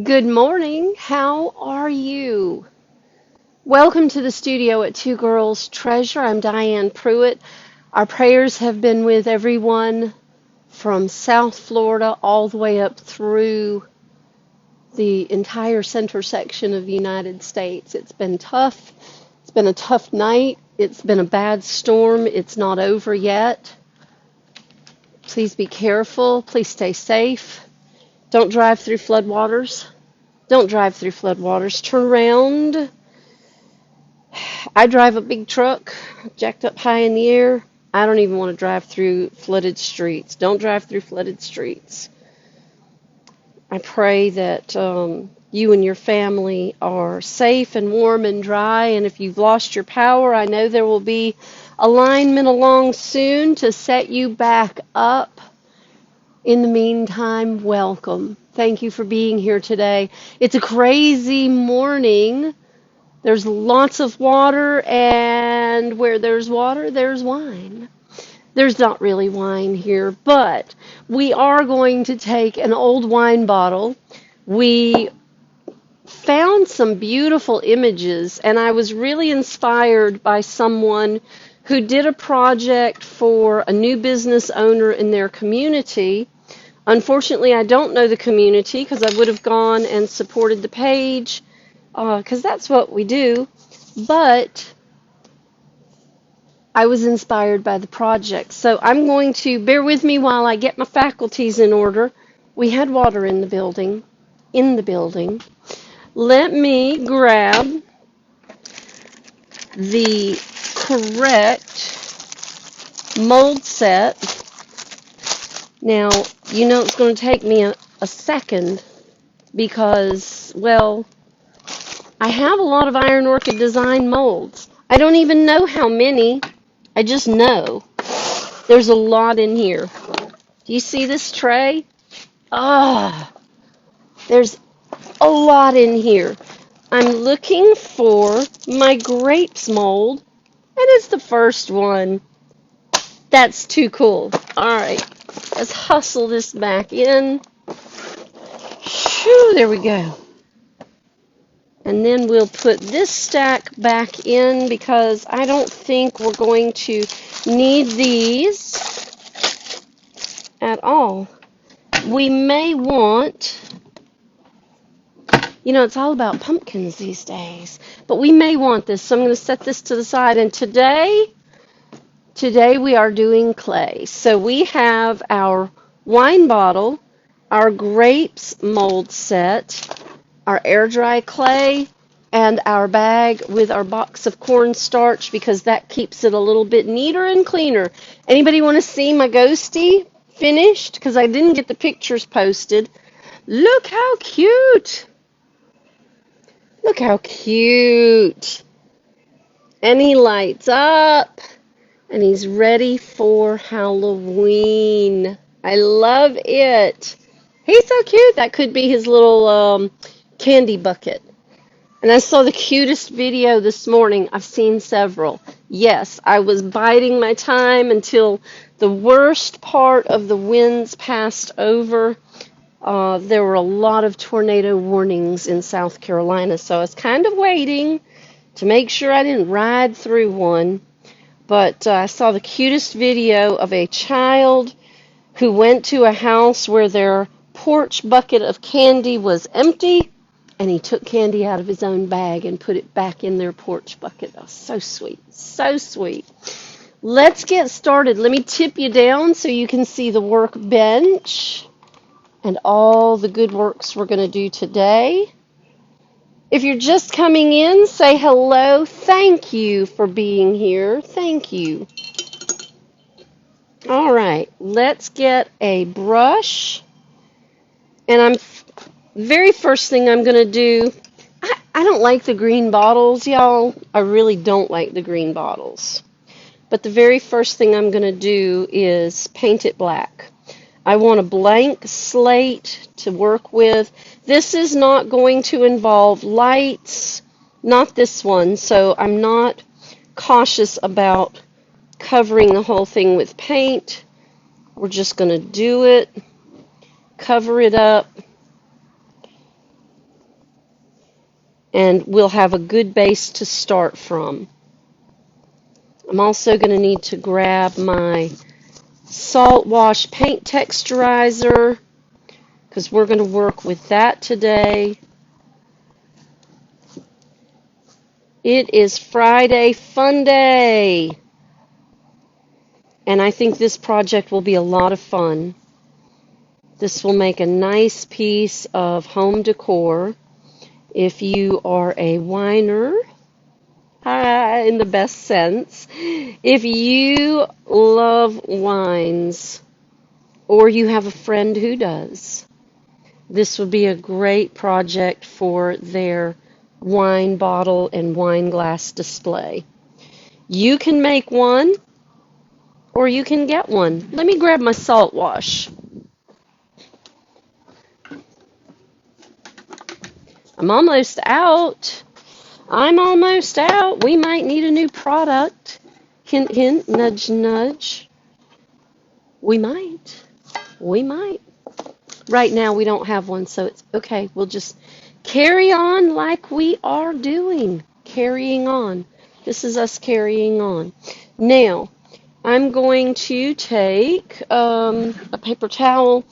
Good morning. How are you? Welcome to the studio at Two Girls Treasure. I'm Diane Pruitt. Our prayers have been with everyone from South Florida all the way up through the entire center section of the United States. It's been tough. It's been a tough night. It's been a bad storm. It's not over yet. Please be careful. Please stay safe. Don't drive through floodwaters. Don't drive through floodwaters. Turn around. I drive a big truck jacked up high in the air. I don't even want to drive through flooded streets. Don't drive through flooded streets. I pray that you and your family are safe and warm and dry. And if you've lost your power, I know there will be a lineman along soon to set you back up. In the meantime, welcome. Thank you for being here today. It's a crazy morning. There's lots of water, and where there's water, there's wine. There's not really wine here, but we are going to take an old wine bottle. We found some beautiful images, and I was really inspired by someone who did a project for a new business owner in their community. Unfortunately, I don't know the community because I would have gone and supported the page because that's what we do. But I was inspired by the project. So I'm going to bear with me while I get my faculties in order. We had water in the building. Let me grab the correct mold set. Now, you know it's going to take me a second because, well, I have a lot of Iron Orchid design molds. I don't even know how many. I just know. There's a lot in here. Do you see this tray? There's a lot in here. I'm looking for my grapes mold, and it's the first one. That's too cool. All right, let's hustle this back in. Shoo, there we go. And then we'll put this stack back in because I don't think we're going to need these at all. We may want, it's all about pumpkins these days, but we may want this. So I'm going to set this to the side. And today we are doing clay. So we have our wine bottle, our grapes mold set, our air dry clay, and our bag with our box of cornstarch because that keeps it a little bit neater and cleaner. Anybody want to see my ghosty finished? Because I didn't get the pictures posted. Look how cute! Look how cute! And he lights up, and he's ready for Halloween. I love it. He's so cute. That could be his little candy bucket. And I saw the cutest video this morning. I've seen several. Yes, I was biding my time until the worst part of the winds passed over. There were a lot of tornado warnings in South Carolina, so I was kind of waiting to make sure I didn't ride through one. But I saw the cutest video of a child who went to a house where their porch bucket of candy was empty, and he took candy out of his own bag and put it back in their porch bucket. Oh, so sweet, so sweet. Let's get started. Let me tip you down so you can see the workbench and all the good works we're going to do today. If you're just coming in, say hello. Thank you for being here. Thank you. All right, let's get a brush. And very first thing I'm going to do, I don't like the green bottles, y'all. I really don't like the green bottles. But the very first thing I'm going to do is paint it black. I want a blank slate to work with. This is not going to involve lights, not this one, so I'm not cautious about covering the whole thing with paint. We're just going to do it, cover it up, and we'll have a good base to start from. I'm also going to need to grab my salt wash paint texturizer because we're going to work with that today. It is Friday Fun Day, and I think this project will be a lot of fun. This will make a nice piece of home decor. If you are a whiner, in the best sense, if you love wines or you have a friend who does, this would be a great project for their wine bottle and wine glass display. You can make one or you can get one. Let me grab my salt wash. I'm almost out. I'm almost out. We might need a new product. Hint, hint, nudge, nudge. We might. We might. Right now we don't have one, so it's okay. We'll just carry on like we are doing. Carrying on. This is us carrying on. Now, I'm going to take a paper towel.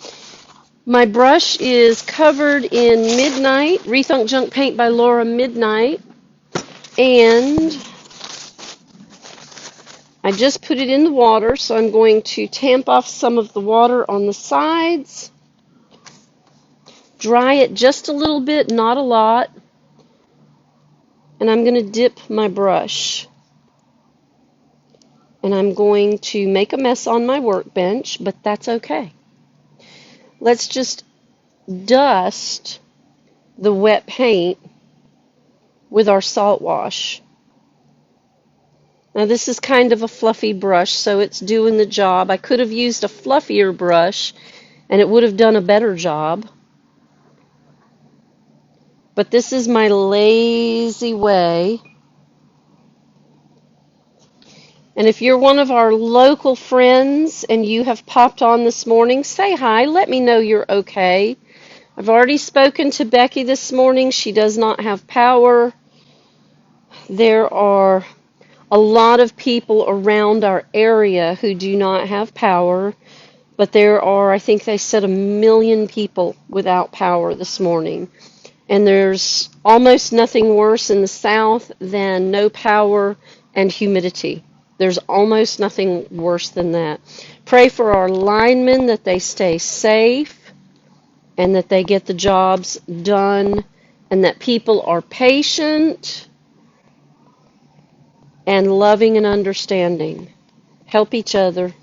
My brush is covered in Midnight, Rethunk Junk Paint by Laura Midnight, and I just put it in the water, so I'm going to tamp off some of the water on the sides, dry it just a little bit, not a lot, and I'm going to dip my brush. And I'm going to make a mess on my workbench, but that's okay. Let's just dust the wet paint with our salt wash. Now this is kind of a fluffy brush, so it's doing the job. I could have used a fluffier brush and it would have done a better job. But this is my lazy way. And if you're one of our local friends and you have popped on this morning, say hi. Let me know you're okay. I've already spoken to Becky this morning. She does not have power. There are a lot of people around our area who do not have power, but there are, I think they said, 1 million people without power this morning. And there's almost nothing worse in the South than no power and humidity. There's almost nothing worse than that. Pray for our linemen that they stay safe and that they get the jobs done and that people are patient and loving and understanding. Help each other.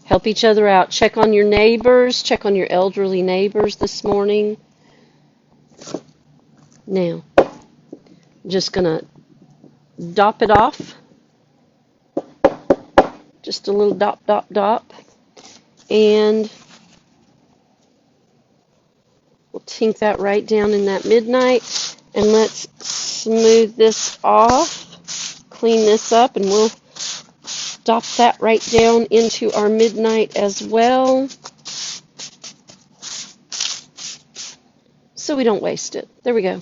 Help each other out. Check on your neighbors. Check on your elderly neighbors this morning. Now, I'm just going to dop it off. Just a little dop, dop, dop. And we'll tink that right down in that Midnight. And let's smooth this off, clean this up, and we'll dop that right down into our Midnight as well, so we don't waste it. There we go.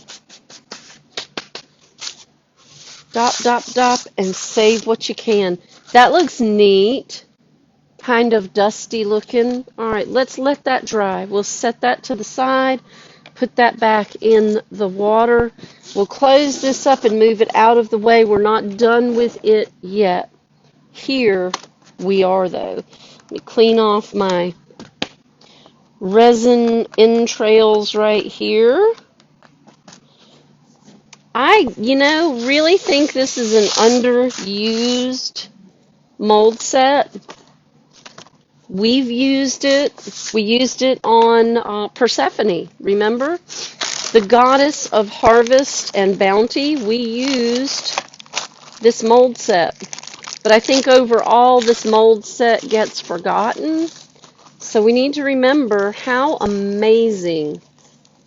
Dop, dop, dop, and save what you can. That looks neat. Kind of dusty looking. All right, let's let that dry. We'll set that to the side, put that back in the water. We'll close this up and move it out of the way. We're not done with it yet. Here we are, though. Let me clean off my resin entrails right here. I, really think this is an underused mold set. We've used it. We used it on Persephone, remember? The goddess of harvest and bounty. We used this mold set. But I think overall this mold set gets forgotten. So we need to remember how amazing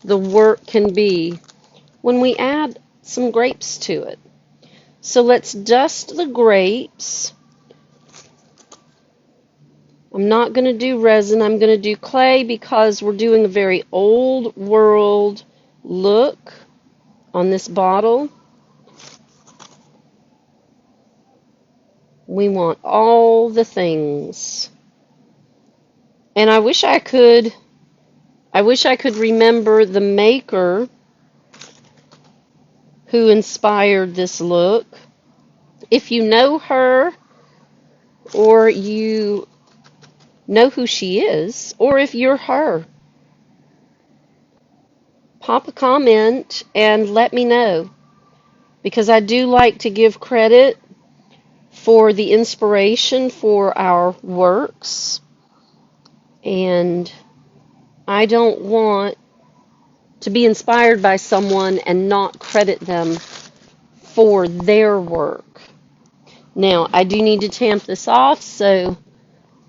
the work can be when we add some grapes to it. So let's dust the grapes. I'm not going to do resin. I'm going to do clay because we're doing a very old world look. on this bottle. We want all the things. And I wish I could remember the maker who inspired this look. If you know her, or you know who she is, or if you're her, pop a comment and let me know, because I do like to give credit for the inspiration for our works, and I don't want to be inspired by someone and not credit them for their work. Now, I do need to tamp this off, so I'm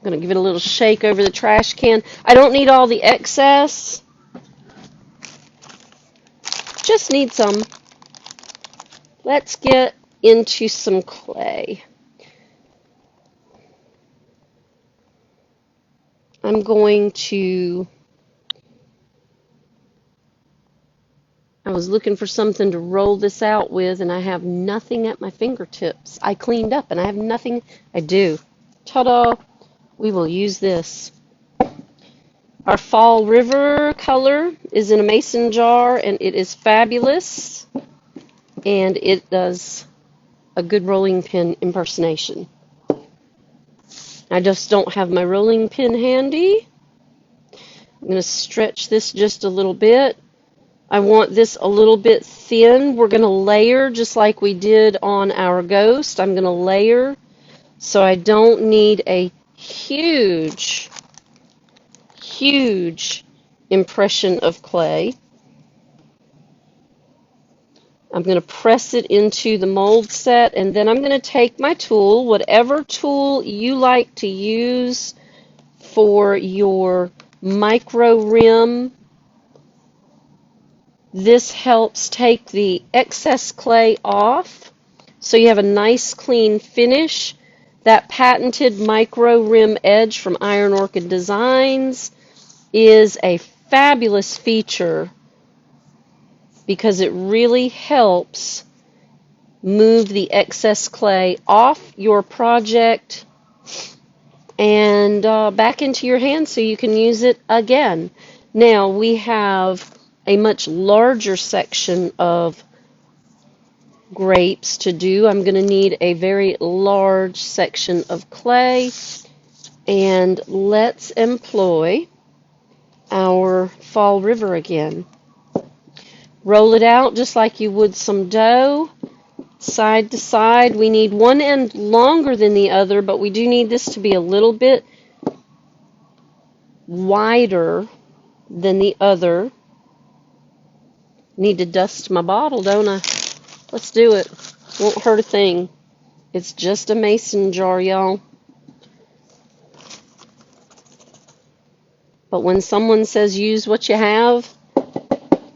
going to give it a little shake over the trash can. I don't need all the excess, just need some. Let's get into some clay. I'm going to, I was looking for something to roll this out with, and I have nothing at my fingertips. I cleaned up, and I have nothing. I do. Ta-da! We will use this. Our Fall River color is in a mason jar, and it is fabulous, and it does a good rolling pin impersonation. I just don't have my rolling pin handy. I'm going to stretch this just a little bit. I want this a little bit thin. We're going to layer just like we did on our ghost. I'm going to layer, so I don't need a huge impression of clay. I'm going to press it into the mold set, and then I'm going to take my tool, whatever tool you like to use for your micro rim. This helps take the excess clay off, so you have a nice clean finish. That patented micro rim edge from Iron Orchid Designs is a fabulous feature because it really helps move the excess clay off your project and back into your hand so you can use it again. Now we have a much larger section of grapes to do. I'm going to need a very large section of clay, and let's employ our Fall River again. Roll it out just like you would some dough, side to side. We need one end longer than the other, but we do need this to be a little bit wider than the other. Need to dust my bottle, don't I? Let's do it. Won't hurt a thing. It's just a mason jar, y'all. But when someone says use what you have,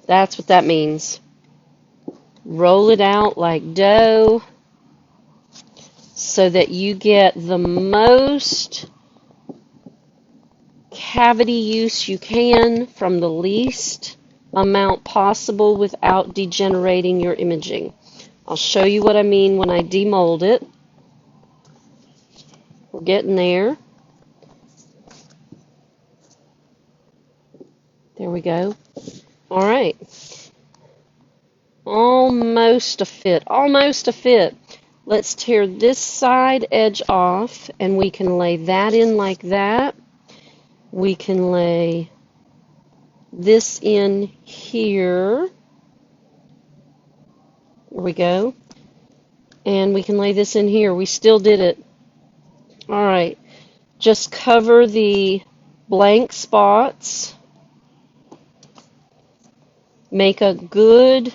that's what that means. Roll it out like dough so that you get the most cavity use you can from the least amount possible without degenerating your imaging. I'll show you what I mean when I demold it. We're getting there. There we go. All right. Almost a fit. Almost a fit. Let's tear this side edge off, and we can lay that in like that. We can lay this in here. There we go. And we can lay this in here. We still did it. All right. Just cover the blank spots. Make a good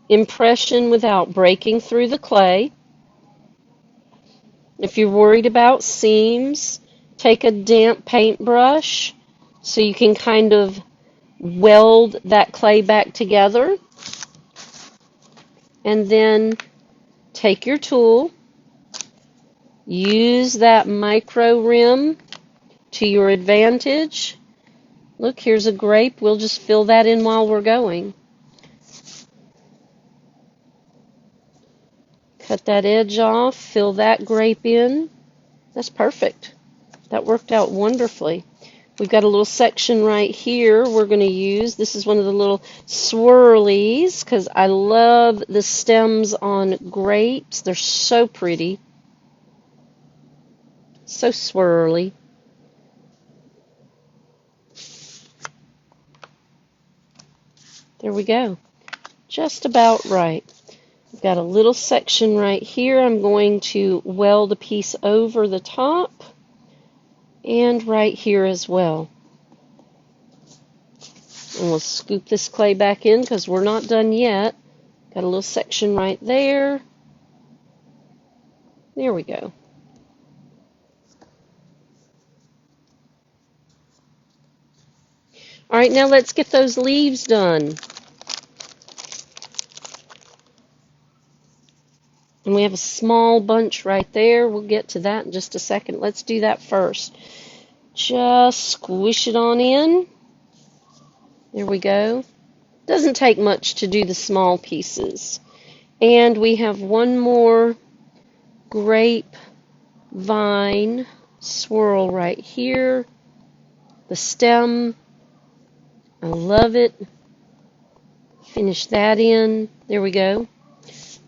impression without breaking through the clay. If you're worried about seams, take a damp paintbrush so you can kind of weld that clay back together. And then take your tool, use that micro rim to your advantage. Look, here's a grape. We'll just fill that in while we're going. Cut that edge off, fill that grape in. That's perfect. That worked out wonderfully. We've got a little section right here we're going to use. This is one of the little swirlies because I love the stems on grapes. They're so pretty. So swirly. There we go. Just about right. I've got a little section right here. I'm going to weld a piece over the top and right here as well. And we'll scoop this clay back in because we're not done yet. Got a little section right there. There we go. All right, now let's get those leaves done. And we have a small bunch right there. We'll get to that in just a second. Let's do that first. Just squish it on in. There we go. Doesn't take much to do the small pieces. And we have one more grape vine swirl right here. The stem. I love it. Finish that in. There we go.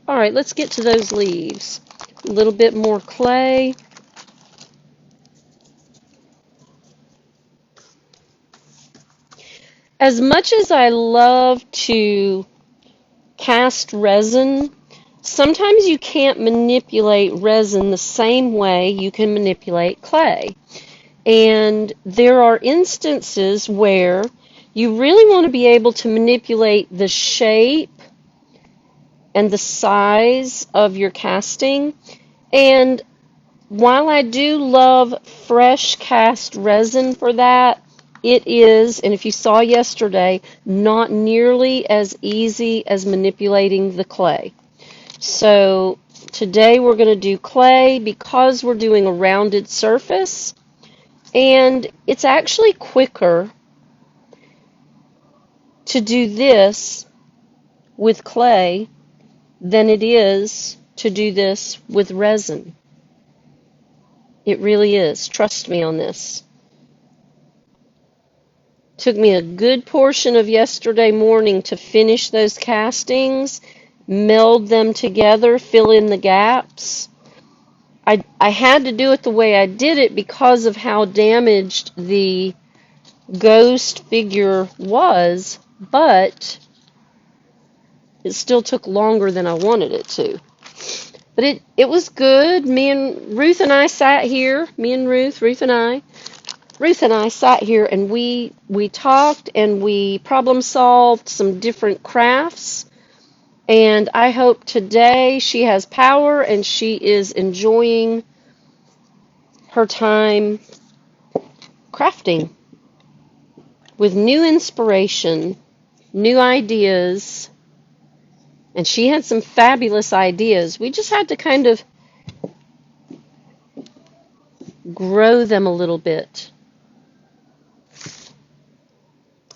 All right, let's get to those leaves. A little bit more clay. As much as I love to cast resin, sometimes you can't manipulate resin the same way you can manipulate clay. And there are instances where you really want to be able to manipulate the shape and the size of your casting. And while I do love fresh cast resin for that, it is, and if you saw yesterday, not nearly as easy as manipulating the clay. So today we're going to do clay because we're doing a rounded surface, and it's actually quicker to do this with clay than it is to do this with resin. It really is. Trust me on this. Took me a good portion of yesterday morning to finish those castings, meld them together, fill in the gaps. I had to do it the way I did it because of how damaged the ghost figure was, but it still took longer than I wanted it to. But it was good. Ruth and I sat here, Ruth and I sat here and we talked and we problem solved some different crafts. And I hope today she has power and she is enjoying her time crafting with new inspiration, new ideas. And she had some fabulous ideas. We just had to kind of grow them a little bit.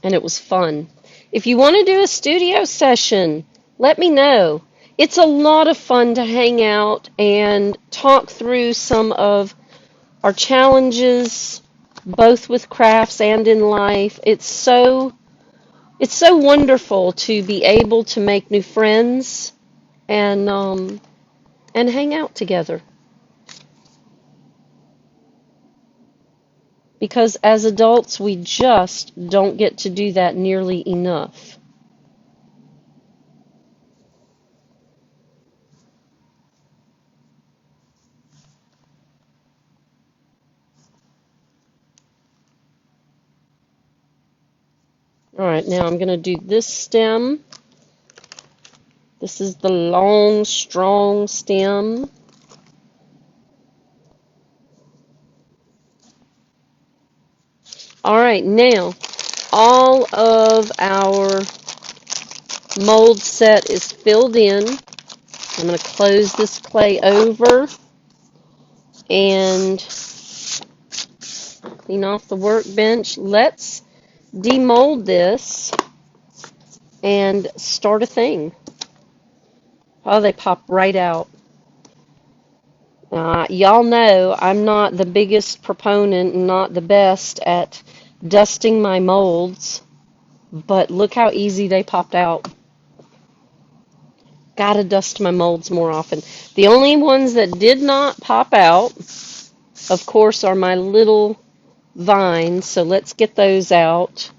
And it was fun. If you want to do a studio session, let me know. It's a lot of fun to hang out and talk through some of our challenges, both with crafts and in life. It's so wonderful to be able to make new friends and hang out together. Because as adults, we just don't get to do that nearly enough. All right, now I'm going to do this stem. This is the long, strong stem. All right, now all of our mold set is filled in. I'm going to close this clay over and clean off the workbench. Let's demold this and start a thing. Oh, they pop right out. Y'all know I'm not the biggest proponent and not the best at dusting my molds, but look how easy they popped out. Gotta dust my molds more often. The only ones that did not pop out, of course, are my little vines, so let's get those out.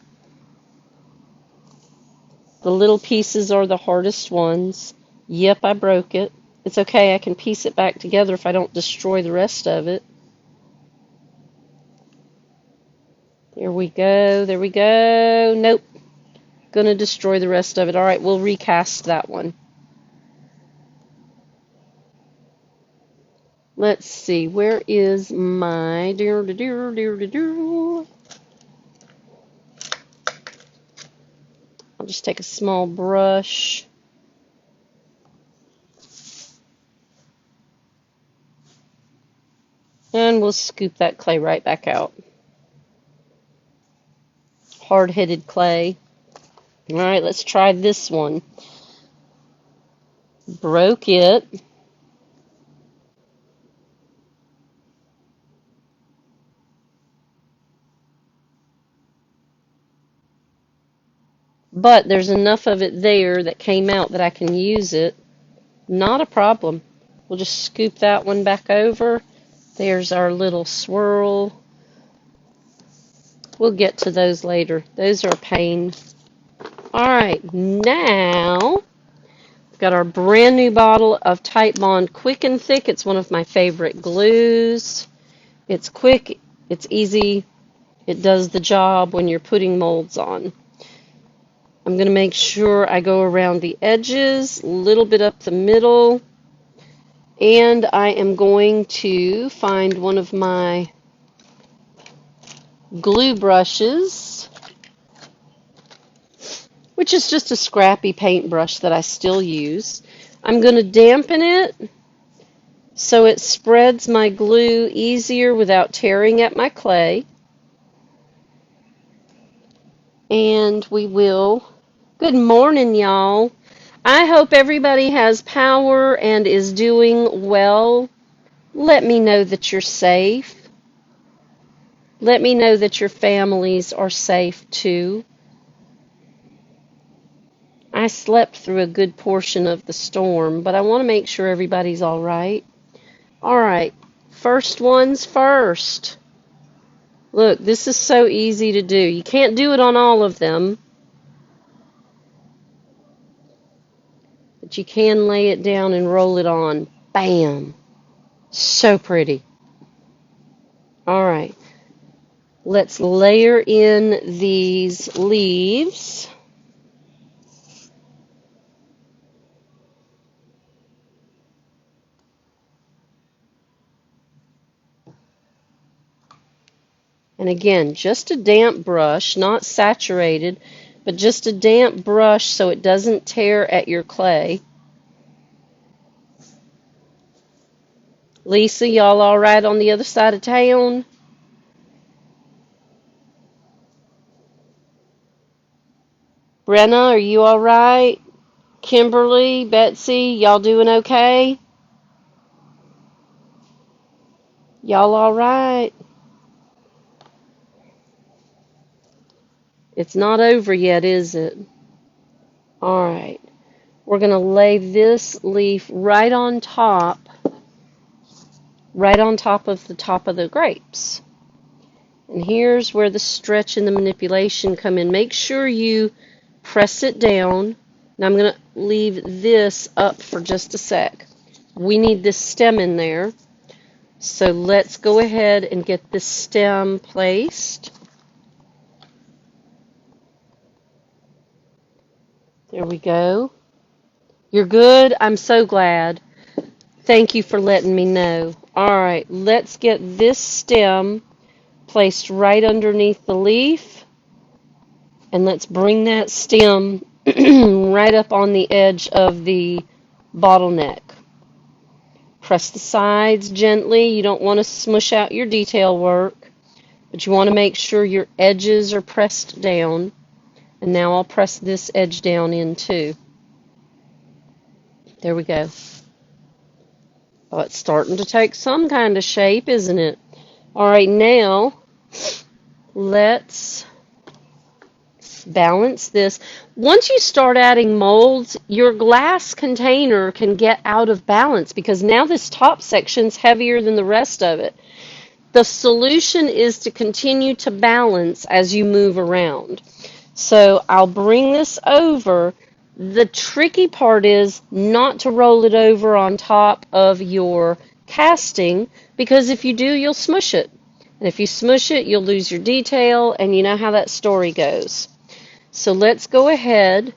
The little pieces are the hardest ones. Yep, I broke it. It's okay, I can piece it back together if I don't destroy the rest of it. There we go, there we go. Nope, gonna destroy the rest of it. All right, we'll recast that one. Let's see, where is my... I'll just take a small brush. And we'll scoop that clay right back out. Hard-headed clay. All right, let's try this one. Broke it. But there's enough of it there that came out that I can use it. Not a problem. We'll just scoop that one back over. There's our little swirl. We'll get to those later. Those are a pain. All right, now we've got our brand new bottle of Titebond Quick and Thick. It's one of my favorite glues. It's quick, it's easy, it does the job when you're putting molds on. I'm going to make sure I go around the edges, a little bit up the middle, and I am going to find one of my glue brushes, which is just a scrappy paintbrush that I still use. I'm going to dampen it so it spreads my glue easier without tearing at my clay. And we will... Good morning, y'all. I hope everybody has power and is doing well. Let me know that you're safe. Let me know that your families are safe too. I slept through a good portion of the storm, but I want to make sure everybody's all right. All right, first one's first. Look, this is so easy to do. You can't do it on all of them, but you can lay it down and roll it on. Bam! So pretty. All right, let's layer in these leaves. And again, just a damp brush, not saturated, but just a damp brush so it doesn't tear at your clay. Lisa, y'all all right on the other side of town? Brenna, are you all right? Kimberly, Betsy, y'all doing okay? Y'all all right? It's not over yet, is it? All right. We're going to lay this leaf right on top of the top of the grapes. And here's where the stretch and the manipulation come in. Make sure you press it down. Now I'm going to leave this up for just a sec. We need this stem in there. So let's go ahead and get this stem placed. There we go. You're good? I'm so glad. Thank you for letting me know. All right, let's get this stem placed right underneath the leaf. And let's bring that stem right up on the edge of the bottleneck. Press the sides gently. You don't want to smush out your detail work, but you want to make sure your edges are pressed down. And now I'll press this edge down in too. There we go. Oh, it's starting to take some kind of shape, isn't it? All right, now let's balance this. Once you start adding molds, your glass container can get out of balance because now this top section's heavier than the rest of it. The solution is to continue to balance as you move around. So I'll bring this over. The tricky part is not to roll it over on top of your casting, because if you do, you'll smush it. And if you smush it, you'll lose your detail, and you know how that story goes. So let's go ahead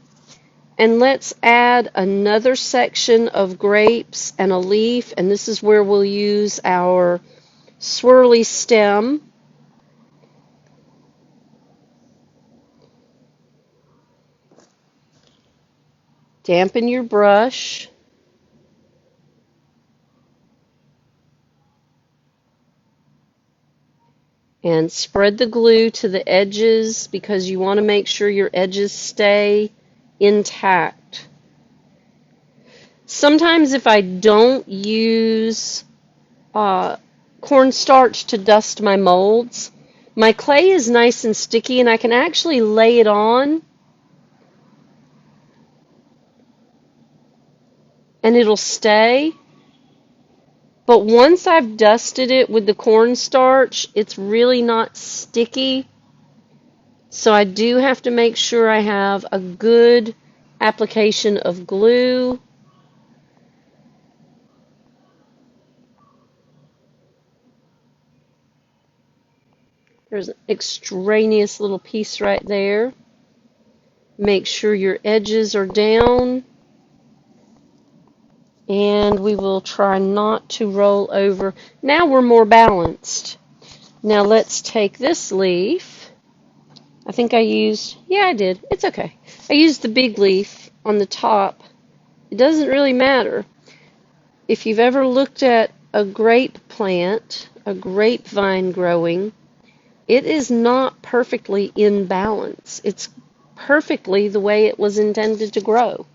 and let's add another section of grapes and a leaf, and this is where we'll use our swirly stem. Dampen your brush. And spread the glue to the edges because you want to make sure your edges stay intact. Sometimes if I don't use cornstarch to dust my molds, my clay is nice and sticky and I can actually lay it on and it'll stay. But once I've dusted it with the cornstarch, it's really not sticky. So I do have to make sure I have a good application of glue. There's an extraneous little piece right there. Make sure your edges are down. And we will try not to roll over. Now we're more balanced. Now let's take this leaf. I think I used, yeah, I did. It's okay. I used the big leaf on the top. It doesn't really matter. If you've ever looked at a grape plant, a grapevine growing, it is not perfectly in balance. It's perfectly the way it was intended to grow.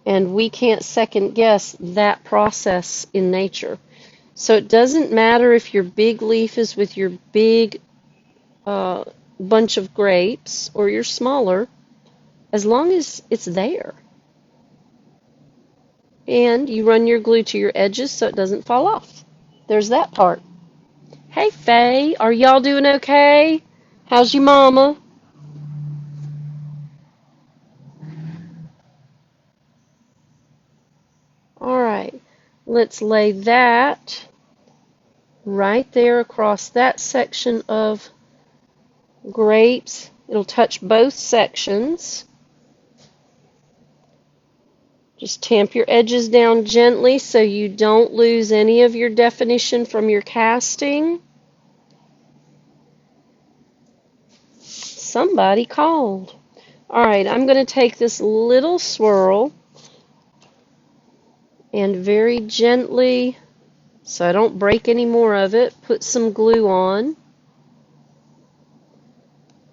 And we can't second guess that process in nature. So it doesn't matter if your big leaf is with your big bunch of grapes or your smaller, as long as it's there. And you run your glue to your edges so it doesn't fall off. There's that part. Hey Faye, are y'all doing okay? How's your mama? Alright, let's lay that right there across that section of grapes. It'll touch both sections. Just tamp your edges down gently so you don't lose any of your definition from your casting. Somebody called. Alright, I'm going to take this little swirl and very gently, so I don't break any more of it, put some glue on.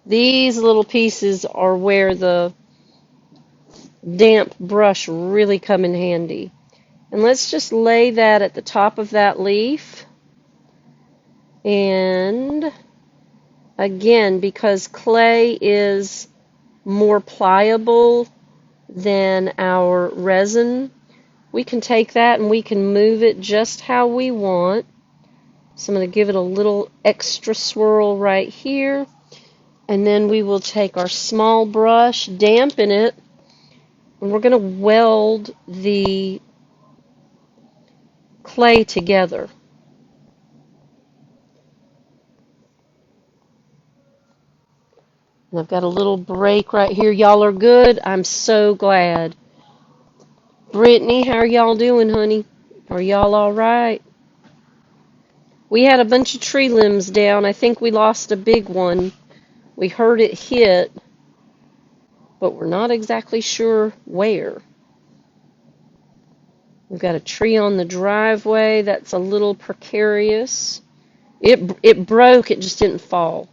These little pieces are where the damp brush really come in handy. And let's just lay that at the top of that leaf. And again, because clay is more pliable than our resin, we can take that and we can move it just how we want. So I'm going to give it a little extra swirl right here. And then we will take our small brush, dampen it, and we're going to weld the clay together. And I've got a little break right here. Y'all are good. I'm so glad. Brittany, how are y'all doing, honey? Are y'all all right? We had a bunch of tree limbs down. I think we lost a big one. We heard it hit, but we're not exactly sure where. We've got a tree on the driveway that's a little precarious. It broke, it just didn't fall.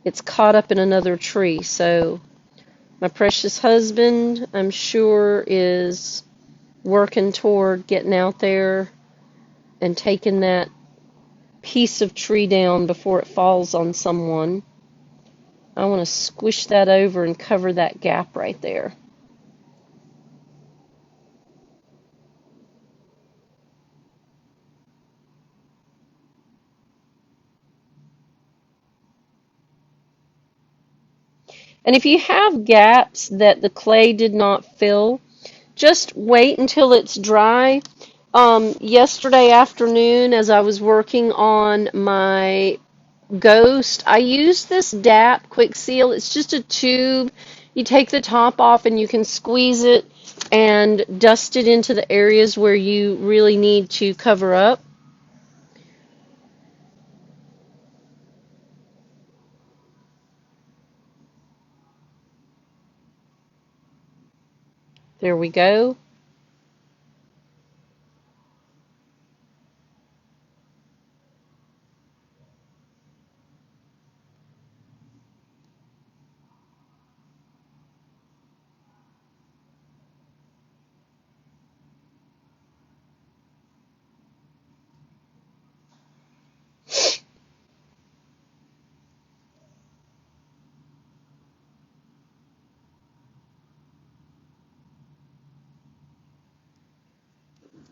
It's caught up in another tree, so my precious husband, I'm sure, is working toward getting out there and taking that piece of tree down before it falls on someone. I want to squish that over and cover that gap right there. And if you have gaps that the clay did not fill, just wait until it's dry. Yesterday afternoon, as I was working on my ghost, I used this DAP Quick Seal. It's just a tube. You take the top off and you can squeeze it and dust it into the areas where you really need to cover up. There we go.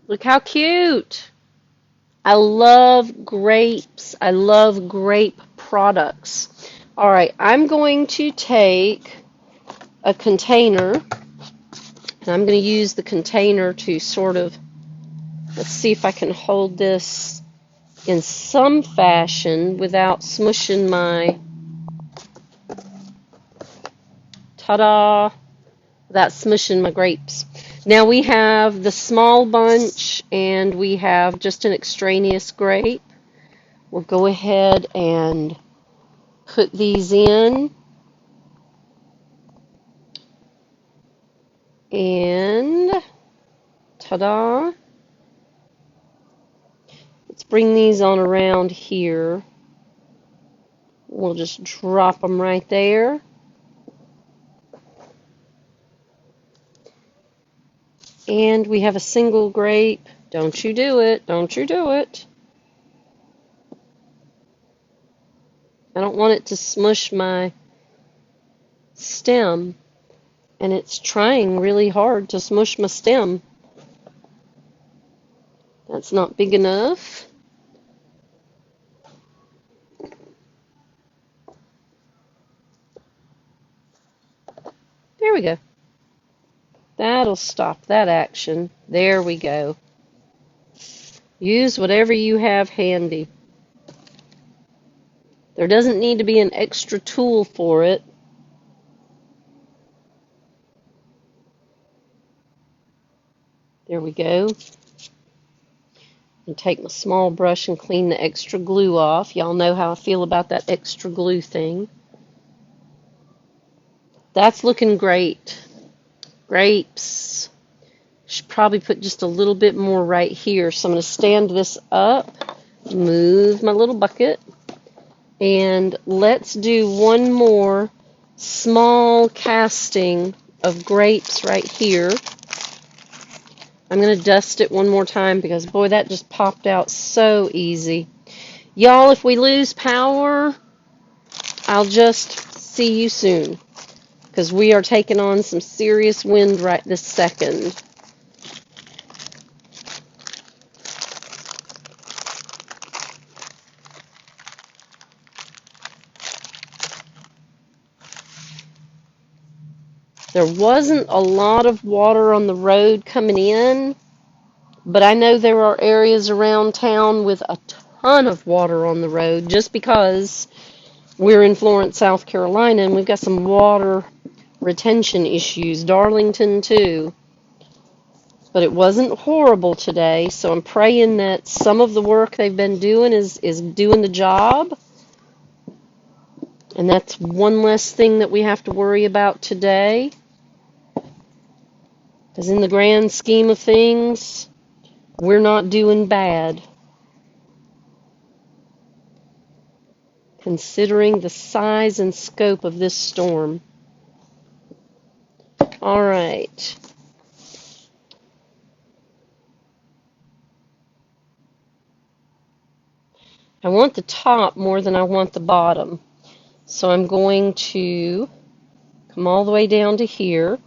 Look how cute. I love grapes. I love grape products. All right, I'm going to take a container, and I'm going to use the container to sort of, let's see if I can hold this in some fashion without smushing my, ta-da, without smushing my grapes. Now we have the small bunch and we have just an extraneous grape. We'll go ahead and put these in. And ta-da. Let's bring these on around here. We'll just drop them right there. And we have a single grape. Don't you do it. Don't you do it. I don't want it to smush my stem. And it's trying really hard to smush my stem. That's not big enough. There we go. That'll stop that action. There we go. Use whatever you have handy. There doesn't need to be an extra tool for it. There we go. And take my small brush and clean the extra glue off. Y'all know how I feel about that extra glue thing. That's looking great. Grapes. Should probably put just a little bit more right here. So I'm going to stand this up, move my little bucket, and let's do one more small casting of grapes right here. I'm going to dust it one more time because, boy, that just popped out so easy. Y'all, if we lose power, I'll just see you soon because we are taking on some serious wind right this second. There wasn't a lot of water on the road coming in, but I know there are areas around town with a ton of water on the road just because we're in Florence, South Carolina, and we've got some water retention issues. Darlington, too. But it wasn't horrible today, so I'm praying that some of the work they've been doing is doing the job. And that's one less thing that we have to worry about today. Because in the grand scheme of things, we're not doing bad. Considering the size and scope of this storm. All right. I want the top more than I want the bottom. So I'm going to come all the way down to here.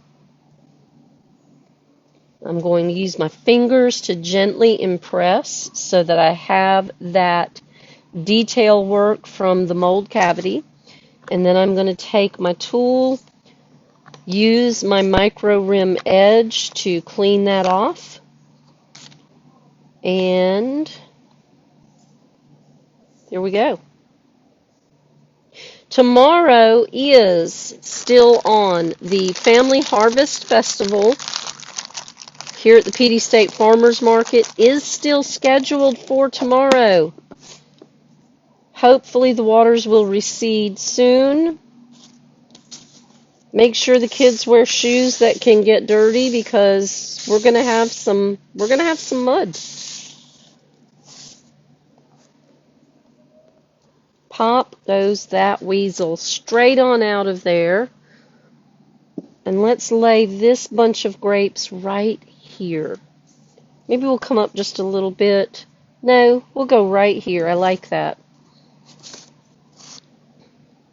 I'm going to use my fingers to gently impress so that I have that detail work from the mold cavity. And then I'm going to take my tool, use my micro rim edge to clean that off. And there we go. Tomorrow is still on the Family Harvest Festival here at the Petey State Farmers Market is still scheduled for tomorrow. Hopefully the waters will recede soon. Make sure the kids wear shoes that can get dirty because we're going to have some mud. Pop goes that weasel straight on out of there. And let's lay this bunch of grapes right here. Maybe we'll come up just a little bit. No, we'll go right here. I like that.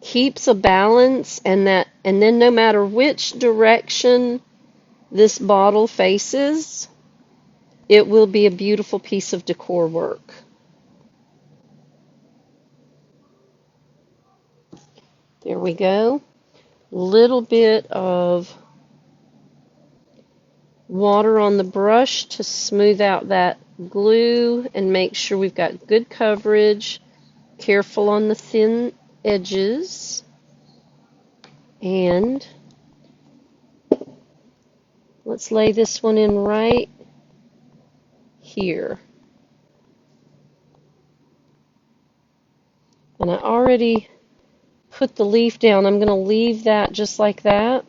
Keeps a balance, and then no matter which direction this bottle faces, it will be a beautiful piece of decor work. There we go. Little bit of water on the brush to smooth out that glue and make sure we've got good coverage. Careful on the thin edges. And let's lay this one in right here. And I already put the leaf down. I'm going to leave that just like that.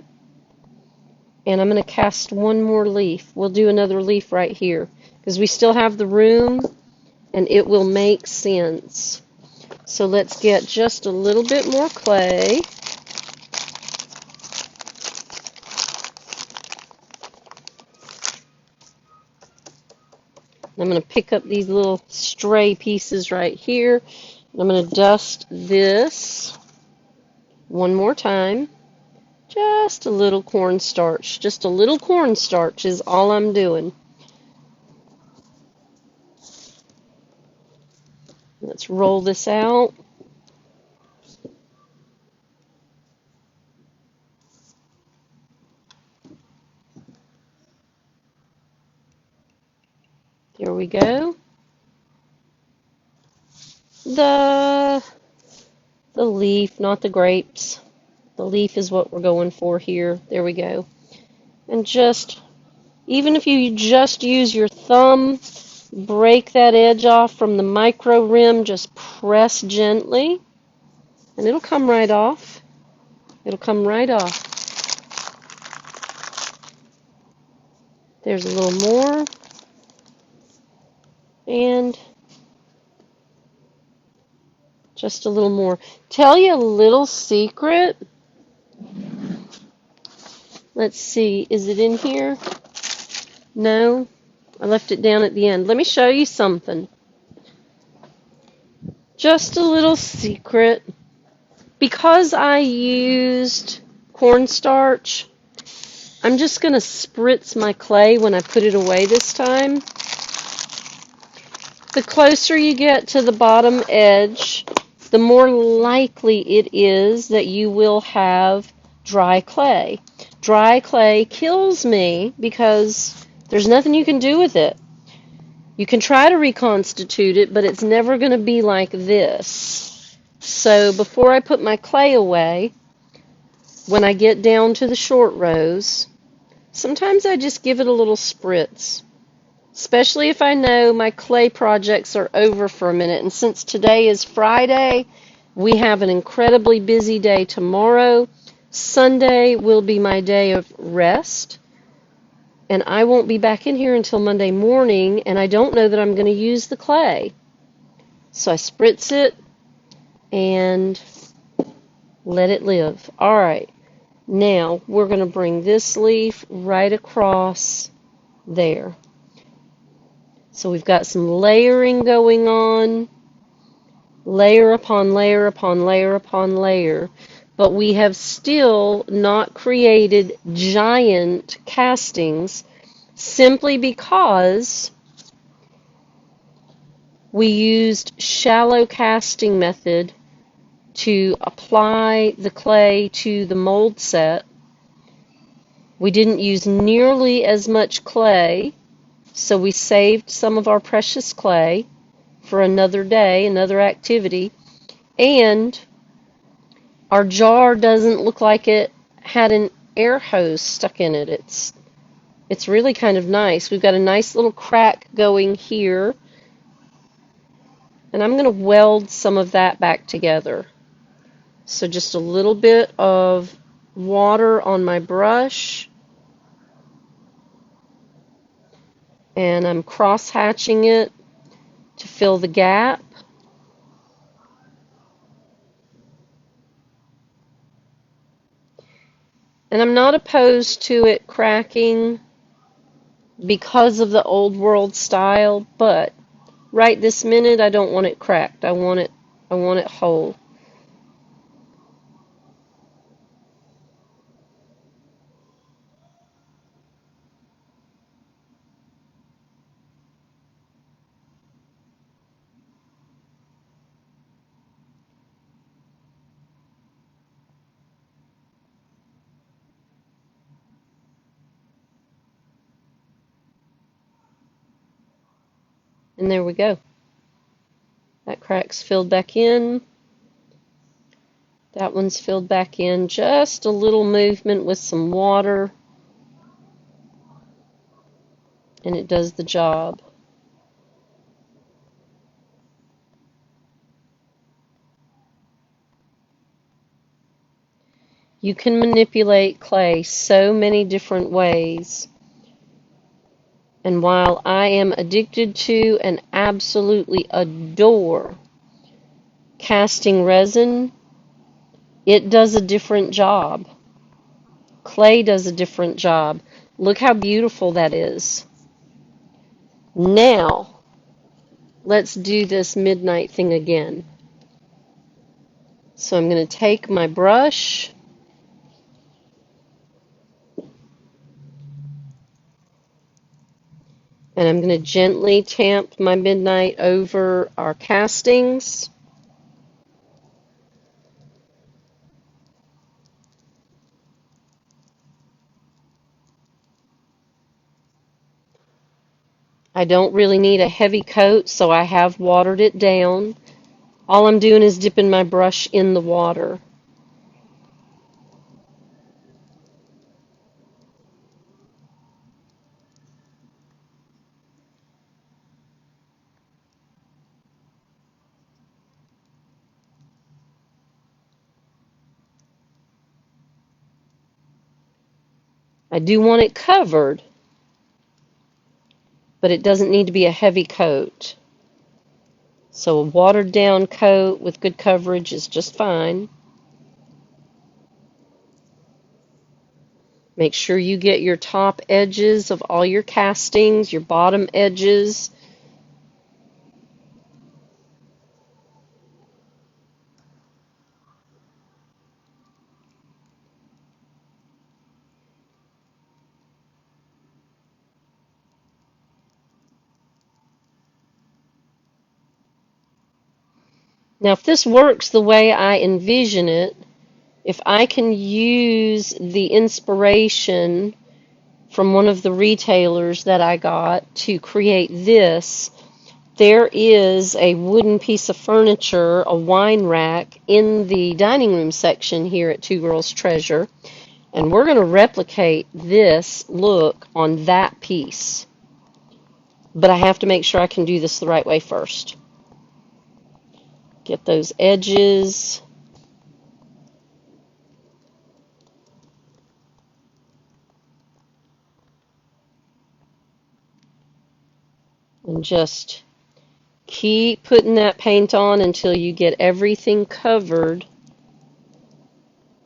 And I'm going to cast one more leaf. We'll do another leaf right here because we still have the room and it will make sense. So let's get just a little bit more clay. I'm going to pick up these little stray pieces right here. I'm going to dust this one more time. Just a little cornstarch. Just a little cornstarch is all I'm doing. Let's roll this out. There we go. The leaf, not the grapes. The leaf is what we're going for here. There we go. And just, even if you just use your thumb, break that edge off from the micro rim, just press gently, and it'll come right off. It'll come right off. There's a little more. And just a little more. Tell you a little secret. Let's see, is it in here? No, I left it down at the end. Let me show you something. Just a little secret. Because I used cornstarch, I'm just going to spritz my clay when I put it away this time. The closer you get to the bottom edge, the more likely it is that you will have dry clay. Dry clay kills me because there's nothing you can do with it. You can try to reconstitute it, but it's never going to be like this. So before I put my clay away, when I get down to the short rows, sometimes I just give it a little spritz. Especially if I know my clay projects are over for a minute. And since today is Friday, we have an incredibly busy day tomorrow. Sunday will be my day of rest. And I won't be back in here until Monday morning, and I don't know that I'm going to use the clay. So I spritz it and let it live. All right. Now we're going to bring this leaf right across there. So we've got some layering going on. layer upon layer upon layer upon layer, but we have still not created giant castings simply because we used shallow casting method to apply the clay to the mold set. We didn't use nearly as much clay, so we saved some of our precious clay for another day, another activity, and our jar doesn't look like it had an air hose stuck in it. It's really kind of nice. We've got a nice little crack going here, and I'm going to weld some of that back together. So just a little bit of water on my brush, and I'm cross-hatching it to fill the gap. And I'm not opposed to it cracking because of the old world style, but right this minute I don't want it cracked. I want it whole. And there we go. That crack's filled back in. That one's filled back in. Just a little movement with some water, and it does the job. You can manipulate clay so many different ways. And while I am addicted to and absolutely adore casting resin, it does a different job. Clay does a different job. Look how beautiful that is. Now, let's do this midnight thing again. So I'm going to take my brush, and I'm going to gently tamp my midnight over our castings. I don't really need a heavy coat, so I have watered it down. All I'm doing is dipping my brush in the water. I do want it covered, but it doesn't need to be a heavy coat. So a watered down coat with good coverage is just fine. Make sure you get your top edges of all your castings, your bottom edges. Now, if this works the way I envision it, if I can use the inspiration from one of the retailers that I got to create this, there is a wooden piece of furniture, a wine rack, in the dining room section here at Two Girls Treasure, and we're going to replicate this look on that piece. But I have to make sure I can do this the right way first. Get those edges. And just keep putting that paint on until you get everything covered.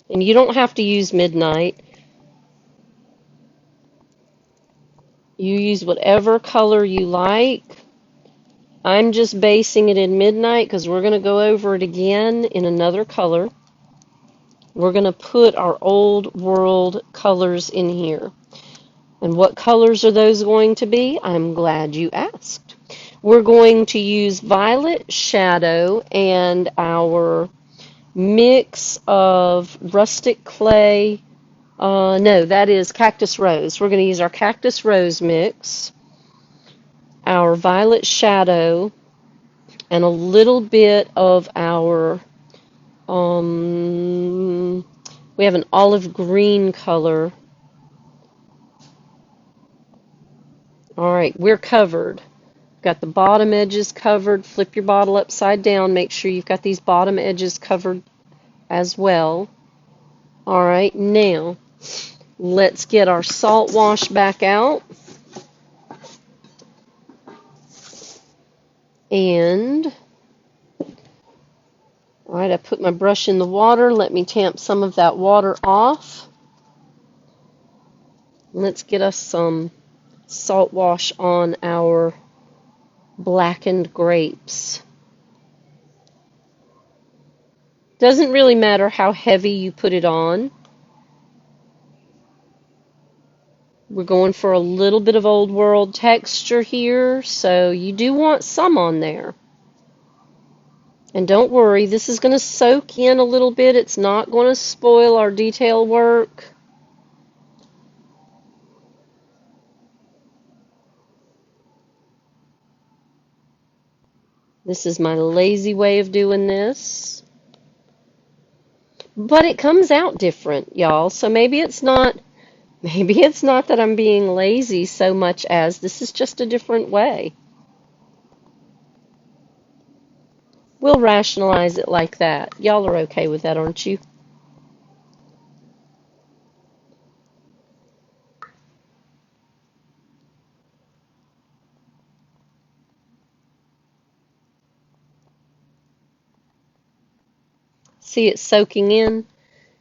And you don't have to use midnight. You use whatever color you like. I'm just basing it in Midnight because we're going to go over it again in another color. We're going to put our Old World colors in here. And what colors are those going to be? I'm glad you asked. We're going to use Violet Shadow and our mix of Rustic Clay. No, that is Cactus Rose. We're going to use our Cactus Rose mix, our Violet Shadow, and a little bit of our, we have an olive green color. All right, we're covered. Got the bottom edges covered. Flip your bottle upside down. Make sure you've got these bottom edges covered as well. All right, now let's get our salt wash back out. And, all right, I put my brush in the water. Let me tamp some of that water off. Let's get us some salt wash on our blackened grapes. Doesn't really matter how heavy you put it on. We're going for a little bit of Old World texture here, so you do want some on there. And don't worry, this is going to soak in a little bit. It's not going to spoil our detail work. This is my lazy way of doing this. But it comes out different, y'all. So maybe it's not that I'm being lazy so much as this is just a different way. We'll rationalize it like that. Y'all are okay with that, aren't you? See it soaking in?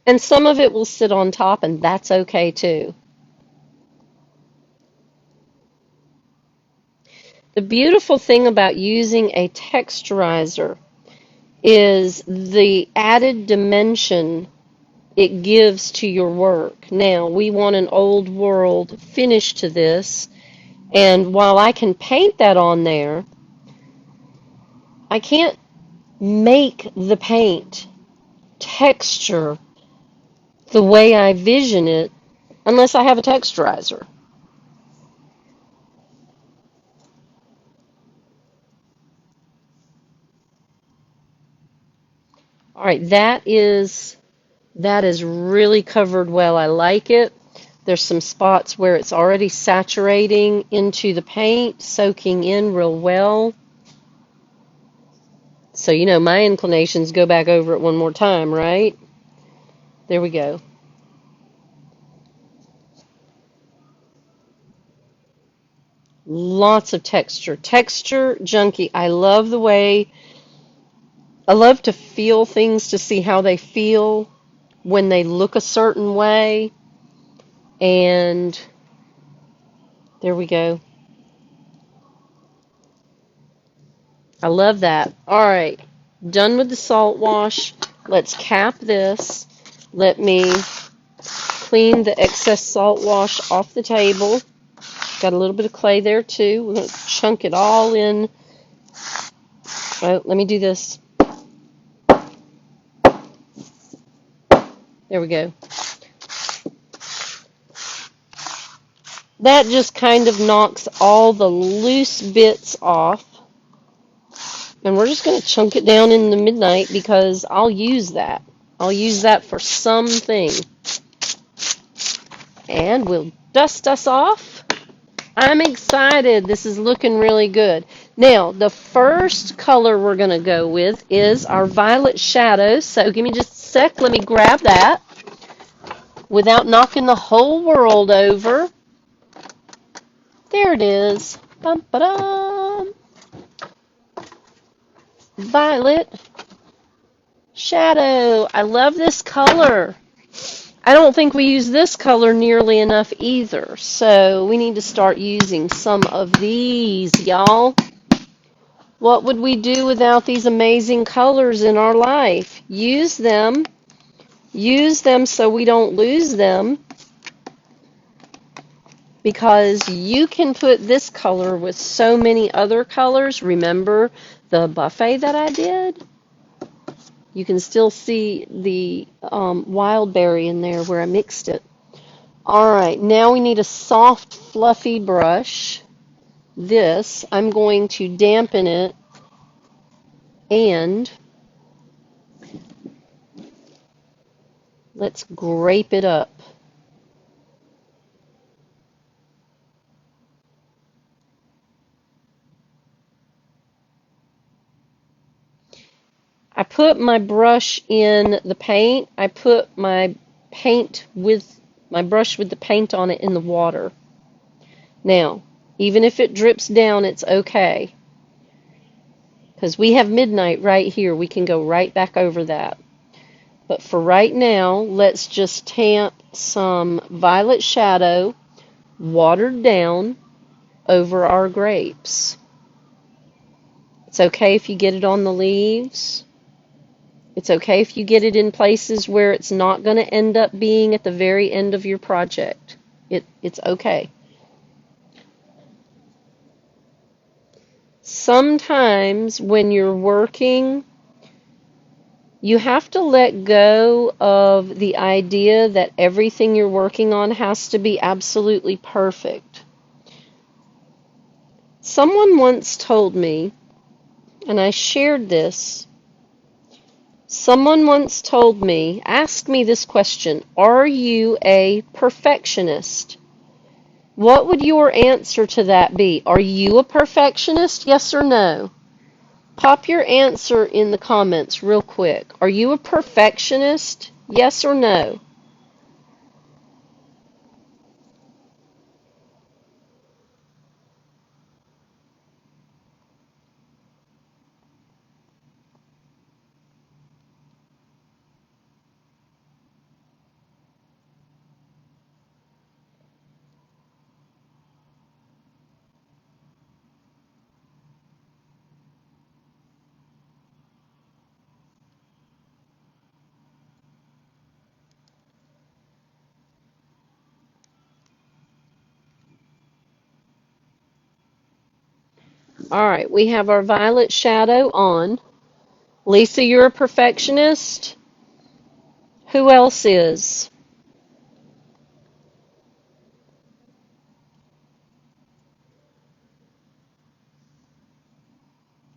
And some of it will sit on top, and that's okay too. The beautiful thing about using a texturizer is the added dimension it gives to your work. Now, we want an old world finish to this, and while I can paint that on there, I can't make the paint texture the way I vision it unless I have a texturizer. All right, that is really covered well. I like it. There's some spots where it's already saturating into the paint, soaking in real well. So, you know, my inclinations go back over it one more time, right? There we go. Lots of texture. Texture junkie. I love to feel things to see how they feel when they look a certain way. And there we go. I love that. All right, done with the salt wash. Let's cap this. Let me clean the excess salt wash off the table. Got a little bit of clay there too. We're going to chunk it all in. Oh, let me do this. There we go. That just kind of knocks all the loose bits off. And we're just going to chunk it down in the Midnight because I'll use that. I'll use that for something. And we'll dust us off. I'm excited. This is looking really good. Now, the first color we're going to go with is our Violet Shadow. So give me just a sec. Let me grab that without knocking the whole world over. There it is. Bum, ba-dum. Violet Shadow. I love this color. I don't think we use this color nearly enough either, so we need to start using some of these, y'all. What would we do without these amazing colors in our life? Use them. Use them so we don't lose them, because you can put this color with so many other colors. Remember the buffet that I did? You can still see the wild berry in there where I mixed it. All right, now we need a soft, fluffy brush. This, I'm going to dampen it, and let's grape it up. I put my brush in the paint. I put my brush with the paint on it in the water. Now, even if it drips down, it's okay, because we have midnight right here. We can go right back over that. But for right now, let's just tamp some violet shadow, watered down, over our grapes. It's okay if you get it on the leaves. It's okay if you get it in places where it's not going to end up being at the very end of your project. It's okay. Sometimes when you're working, you have to let go of the idea that everything you're working on has to be absolutely perfect. Someone once told me, and I shared this, someone once told me, asked me this question: are you a perfectionist? What would your answer to that be? Are you a perfectionist? Yes or no? Pop your answer in the comments real quick. Are you a perfectionist? Yes or no? All right, we have our violet shadow on. Lisa, you're a perfectionist? Who else is?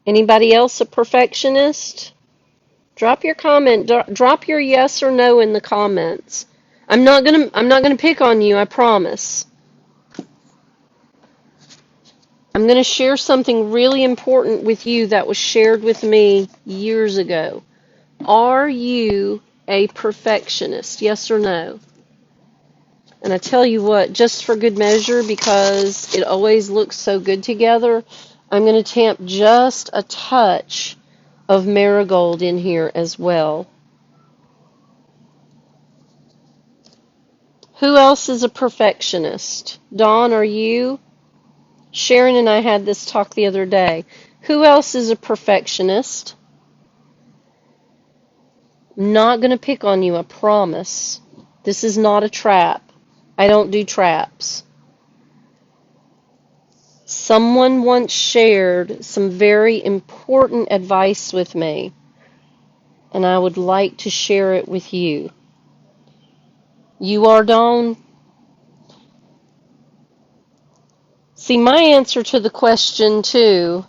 Anybody else a perfectionist? Drop your comment. Drop your yes or no in the comments. I'm not gonna pick on you, I promise. I'm gonna share something really important with you that was shared with me years ago. Are you a perfectionist? Yes or no? And I tell you what, just for good measure, because it always looks so good together, I'm going to tamp just a touch of marigold in here as well. Who else is a perfectionist? Dawn, are you? Sharon and I had this talk the other day. Who else is a perfectionist? I'm not going to pick on you, I promise. This is not a trap. I don't do traps. Someone once shared some very important advice with me, and I would like to share it with you. You are, Dawn? See, my answer to the question, too,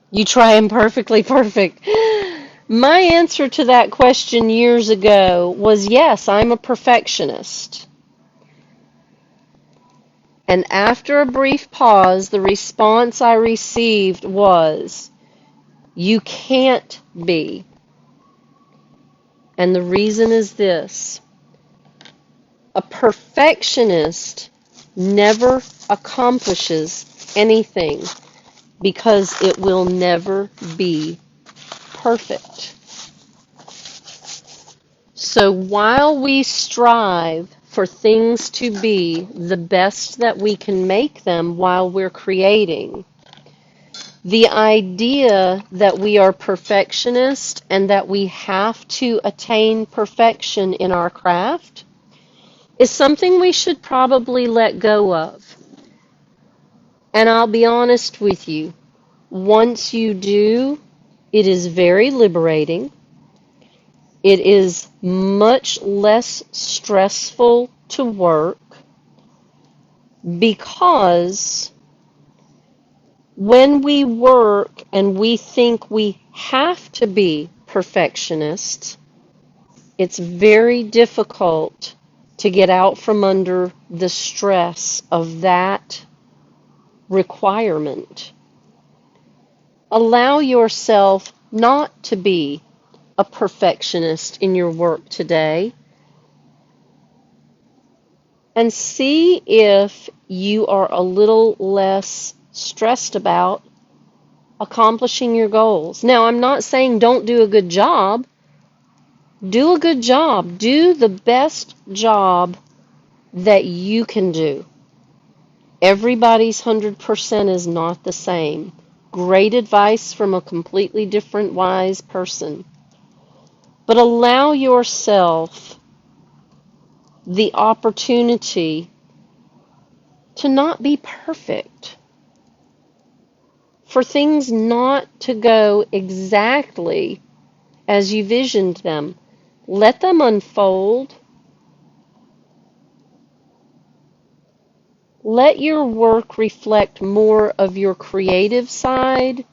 you try and perfectly perfect. My answer to that question years ago was yes, I'm a perfectionist. And after a brief pause, the response I received was, you can't be. And the reason is this: a perfectionist never accomplishes anything because it will never be perfect. So while we strive for things to be the best that we can make them while we're creating, The idea that we are perfectionists and that we have to attain perfection in our craft is something we should probably let go of. And I'll be honest with you, once you do, it is very liberating. It is much less stressful to work because when we work and we think we have to be perfectionists, it's very difficult to get out from under the stress of that requirement. Allow yourself not to be a perfectionist in your work today and see if you are a little less stressed about accomplishing your goals. Now, I'm not saying don't do a good job. Do a good job. Do the best job that you can do. Everybody's 100% is not the same. Great advice from a completely different wise person. But allow yourself the opportunity to not be perfect, for things not to go exactly as you visioned them. Let them unfold. Let your work reflect more of your creative side,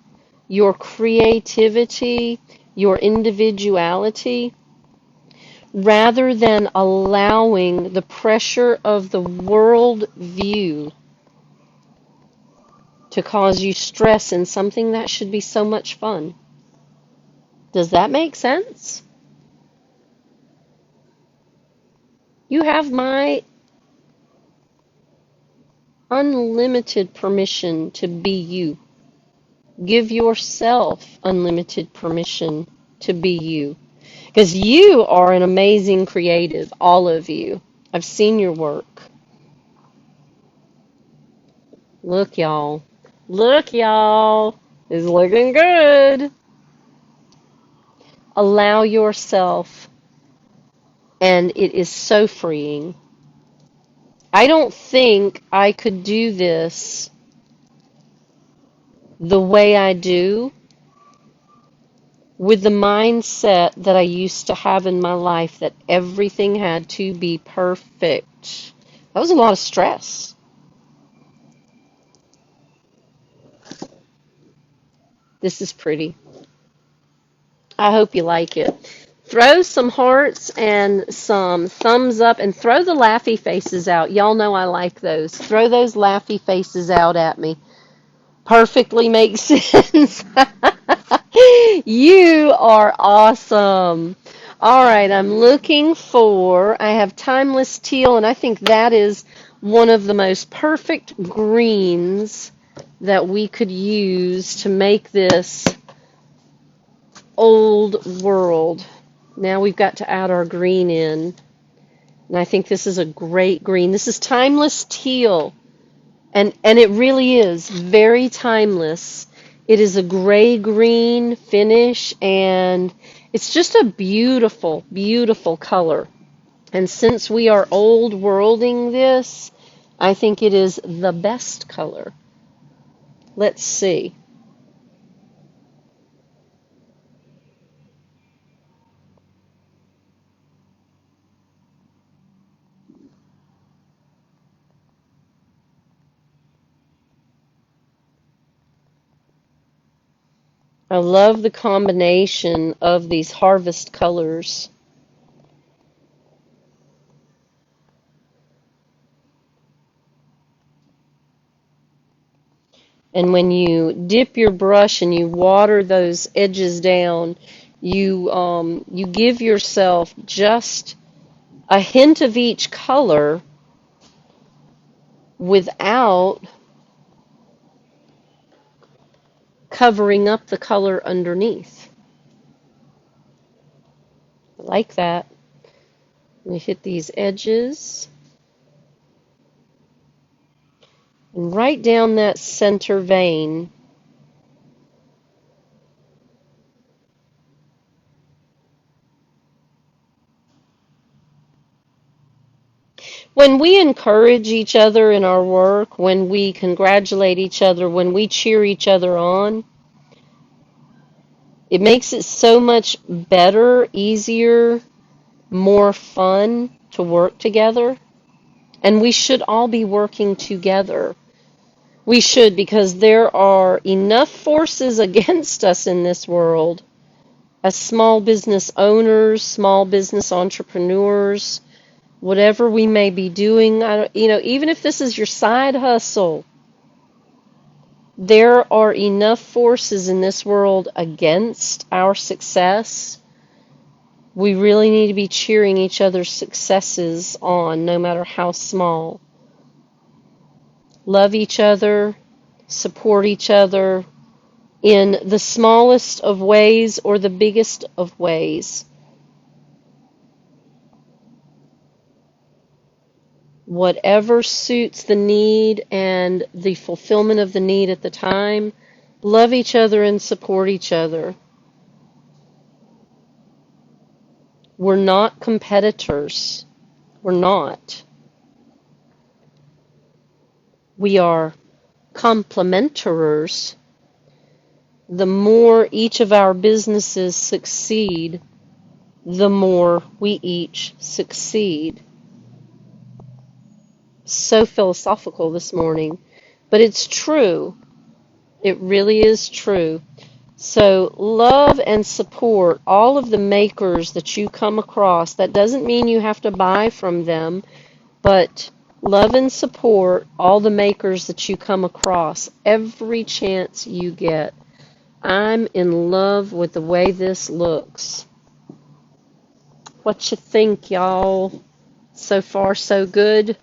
your creativity, your individuality, rather than allowing the pressure of the world view to cause you stress in something that should be so much fun. Does that make sense? You have my unlimited permission to be you. Give yourself unlimited permission to be you. Because you are an amazing creative, all of you. I've seen your work. Look, y'all. Look, y'all. It's looking good. Allow yourself, and it is so freeing. I don't think I could do this the way I do with the mindset that I used to have in my life that everything had to be perfect. That was a lot of stress. This is pretty. I hope you like it. Throw some hearts and some thumbs up and throw the laughy faces out. Y'all know I like those. Throw those laughy faces out at me. Perfectly makes sense. You are awesome. All right, I have timeless teal, and I think that is one of the most perfect greens that we could use to make this old world. Now we've got to add our green in, and I think this is a great green. This is timeless teal. And it really is very timeless. It is a gray-green finish, and it's just a beautiful, beautiful color. And since we are old worlding this, I think it is the best color. Let's see. I love the combination of these harvest colors. And when you dip your brush and you water those edges down, you give yourself just a hint of each color without covering up the color underneath. I like that. We hit these edges and right down that center vein. When we encourage each other in our work, when we congratulate each other, when we cheer each other on, it makes it so much better, easier, more fun to work together. And we should all be working together. We should, because there are enough forces against us in this world as small business owners, small business entrepreneurs, whatever we may be doing. Even if this is your side hustle, there are enough forces in this world against our success. We really need to be cheering each other's successes on, no matter how small. Love each other, support each other in the smallest of ways or the biggest of ways. Whatever suits the need and the fulfillment of the need at the time, love each other and support each other. We're not competitors. We're not. We are complementers. The more each of our businesses succeed, the more we each succeed. So philosophical this morning, but it's true. It really is true. So love and support all of the makers that you come across. That doesn't mean you have to buy from them, but love and support all the makers that you come across every chance you get. I'm in love with the way this looks. What you think, y'all? So far, so good?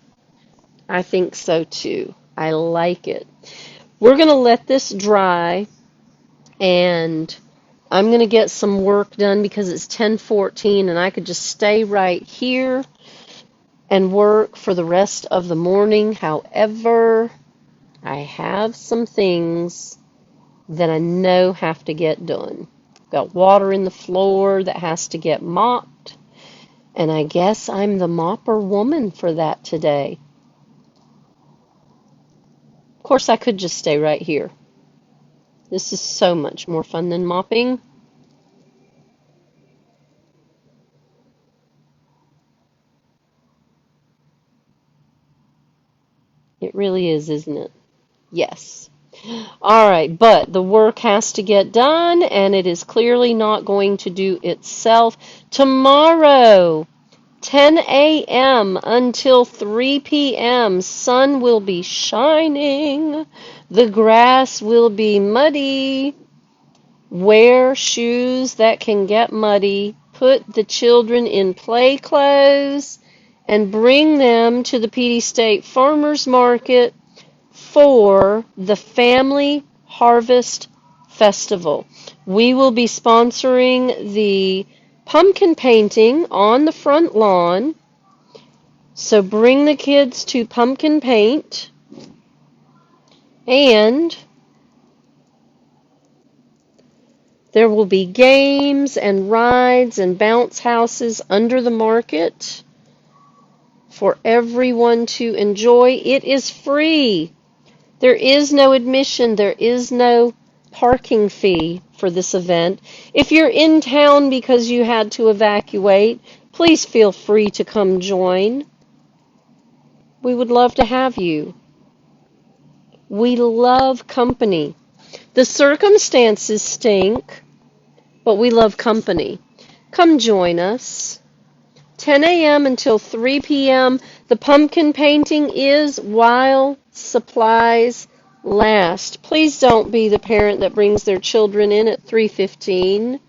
I think so too. I like it. We're going to let this dry, and I'm going to get some work done because it's 10:14 and I could just stay right here and work for the rest of the morning. However, I have some things that I know have to get done. Got water in the floor that has to get mopped, and I guess I'm the mopper woman for that today. Of course, I could just stay right here. This is so much more fun than mopping. It really is, isn't it? Yes. All right, but the work has to get done, and it is clearly not going to do itself. Tomorrow, 10 a.m. until 3 p.m., sun will be shining. The grass will be muddy. Wear shoes that can get muddy. Put the children in play clothes and bring them to the Petey State Farmers Market for the Family Harvest Festival. We will be sponsoring the pumpkin painting on the front lawn. So bring the kids to pumpkin paint, and there will be games and rides and bounce houses under the market for everyone to enjoy. It is free. There is no admission. There is no parking fee for this event. If you're in town because you had to evacuate, please feel free to come join. We would love to have you. We love company. The circumstances stink, but we love company. Come join us. 10 a.m. until 3 p.m. The pumpkin painting is while supplies last. Please don't be the parent that brings their children in at 3:15,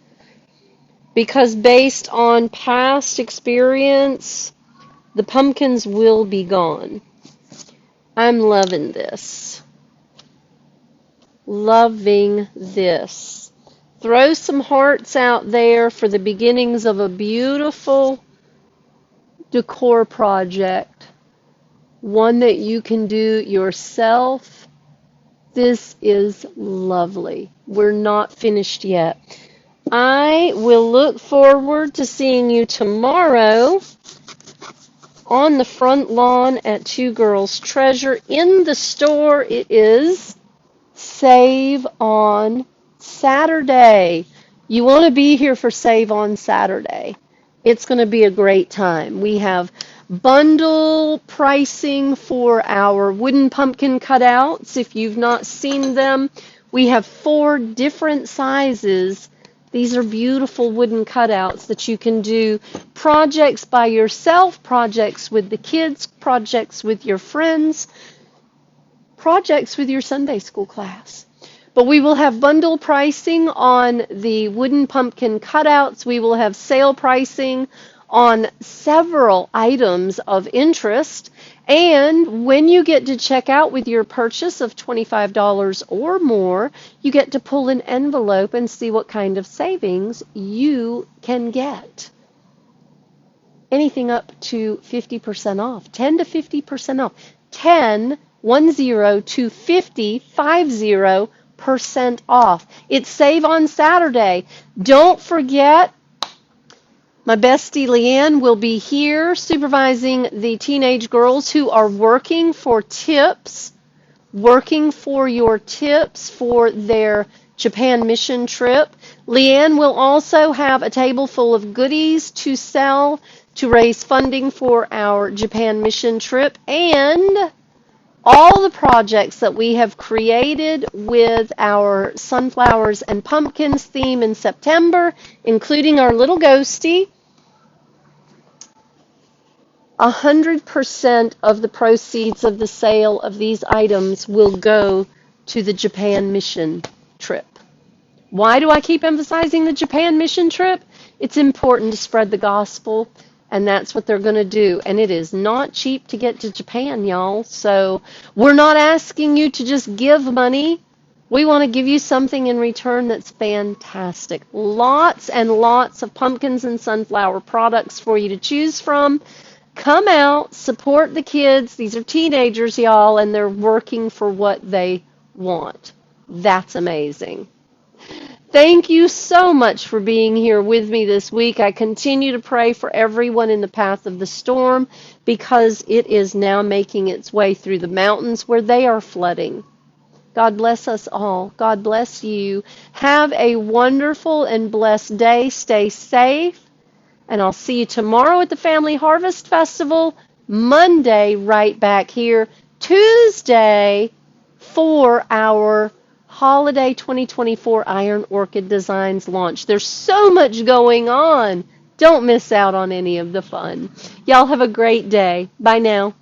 because based on past experience, the pumpkins will be gone. I'm loving this. Loving this. Throw some hearts out there for the beginnings of a beautiful decor project, one that you can do yourself. This is lovely. We're not finished yet. I will look forward to seeing you tomorrow on the front lawn at Two Girls Treasure. In the store, it is Save on Saturday. You want to be here for Save on Saturday. It's going to be a great time. We have bundle pricing for our wooden pumpkin cutouts. If you've not seen them, we have 4 different sizes. These are beautiful wooden cutouts that you can do projects by yourself, projects with the kids, projects with your friends, projects with your Sunday school class. But we will have bundle pricing on the wooden pumpkin cutouts. We will have sale pricing on several items of interest. And when you get to check out with your purchase of $25 or more, you get to pull an envelope and see what kind of savings you can get. Anything up to 50% off, 10 to 50% off, 10 to 50% off. It's Save on Saturday. Don't forget, my bestie Leanne will be here supervising the teenage girls who are working for your tips for their Japan mission trip. Leanne will also have a table full of goodies to sell to raise funding for our Japan mission trip, and all the projects that we have created with our sunflowers and pumpkins theme in September, including our little ghostie. 100% of the proceeds of the sale of these items will go to the Japan mission trip. Why do I keep emphasizing the Japan mission trip? It's important to spread the gospel, and that's what they're going to do. And it is not cheap to get to Japan, y'all. So we're not asking you to just give money. We want to give you something in return that's fantastic. Lots and lots of pumpkins and sunflower products for you to choose from. Come out, support the kids. These are teenagers, y'all, and they're working for what they want. That's amazing. Thank you so much for being here with me this week. I continue to pray for everyone in the path of the storm because it is now making its way through the mountains where they are flooding. God bless us all. God bless you. Have a wonderful and blessed day. Stay safe. And I'll see you tomorrow at the Family Harvest Festival, Monday right back here, Tuesday for our Holiday 2024 Iron Orchid Designs launch. There's so much going on. Don't miss out on any of the fun. Y'all have a great day. Bye now.